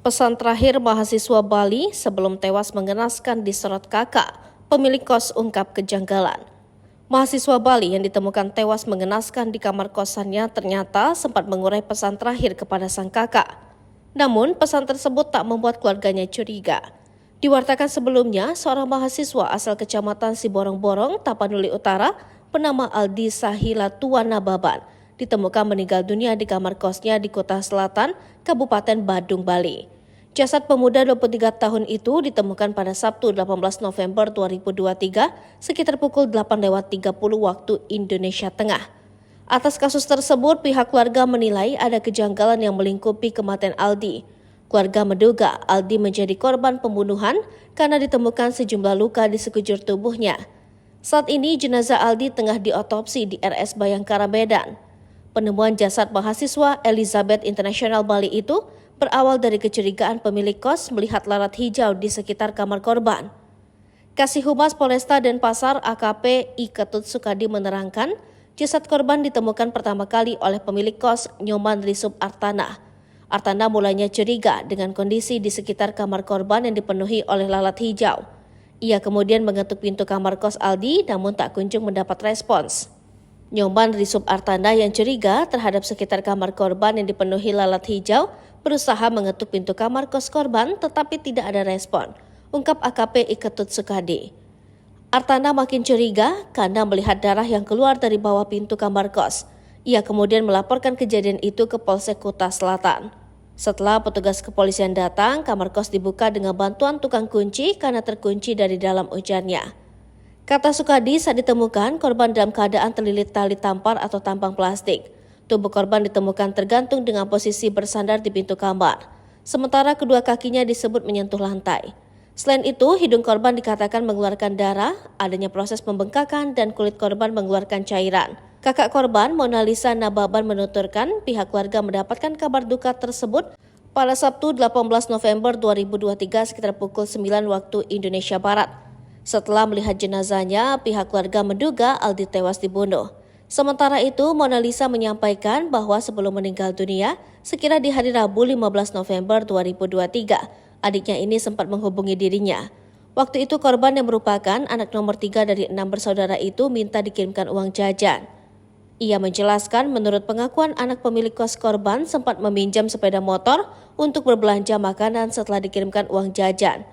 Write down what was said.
Pesan terakhir mahasiswa Bali sebelum tewas mengenaskan disorot kakak, pemilik kos ungkap kejanggalan. Mahasiswa Bali yang ditemukan tewas mengenaskan di kamar kosannya ternyata sempat mengurai pesan terakhir kepada sang kakak. Namun pesan tersebut tak membuat keluarganya curiga. Diwartakan sebelumnya, seorang mahasiswa asal kecamatan Siborong-Borong, Tapanuli Utara, bernama Aldi Sahila Tuan Nababan, ditemukan meninggal dunia di kamar kosnya di Kuta Selatan, Kabupaten Badung, Bali. Jasad pemuda 23 tahun itu ditemukan pada Sabtu 18 November 2023 sekitar pukul 8.30 waktu Indonesia Tengah. Atas kasus tersebut, pihak keluarga menilai ada kejanggalan yang melingkupi kematian Aldi. Keluarga menduga Aldi menjadi korban pembunuhan karena ditemukan sejumlah luka di sekujur tubuhnya. Saat ini jenazah Aldi tengah diotopsi di RS Bayangkara, Medan. Penemuan jasad mahasiswa Elizabeth International Bali itu berawal dari kecurigaan pemilik kos melihat lalat hijau di sekitar kamar korban. Kasih Humas Polresta Denpasar AKP I Ketut Sukadi menerangkan, jasad korban ditemukan pertama kali oleh pemilik kos Nyoman Risub Artana. Artana mulanya curiga dengan kondisi di sekitar kamar korban yang dipenuhi oleh lalat hijau. Ia kemudian mengetuk pintu kamar kos Aldi namun tak kunjung mendapat respons. Nyoman Risub Artana yang curiga terhadap sekitar kamar korban yang dipenuhi lalat hijau berusaha mengetuk pintu kamar kos korban tetapi tidak ada respon, ungkap AKP I Ketut Sukadi. Artana makin curiga karena melihat darah yang keluar dari bawah pintu kamar kos. Ia kemudian melaporkan kejadian itu ke Polsek Kuta Selatan. Setelah petugas kepolisian datang, kamar kos dibuka dengan bantuan tukang kunci karena terkunci dari dalam, ujarnya. Kata Sukadi, saat ditemukan, korban dalam keadaan terlilit tali tampar atau tampang plastik. Tubuh korban ditemukan tergantung dengan posisi bersandar di pintu kamar. Sementara kedua kakinya disebut menyentuh lantai. Selain itu, hidung korban dikatakan mengeluarkan darah, adanya proses pembengkakan dan kulit korban mengeluarkan cairan. Kakak korban, Mona Lisa Nababan, menuturkan pihak keluarga mendapatkan kabar duka tersebut pada Sabtu 18 November 2023 sekitar pukul 9 waktu Indonesia Barat. Setelah melihat jenazahnya, pihak keluarga menduga Aldi tewas dibunuh. Sementara itu, Mona Lisa menyampaikan bahwa sebelum meninggal dunia, sekira di hari Rabu 15 November 2023, adiknya ini sempat menghubungi dirinya. Waktu itu korban yang merupakan anak nomor 3 dari 6 bersaudara itu minta dikirimkan uang jajan. Ia menjelaskan menurut pengakuan anak pemilik kos korban sempat meminjam sepeda motor untuk berbelanja makanan setelah dikirimkan uang jajan.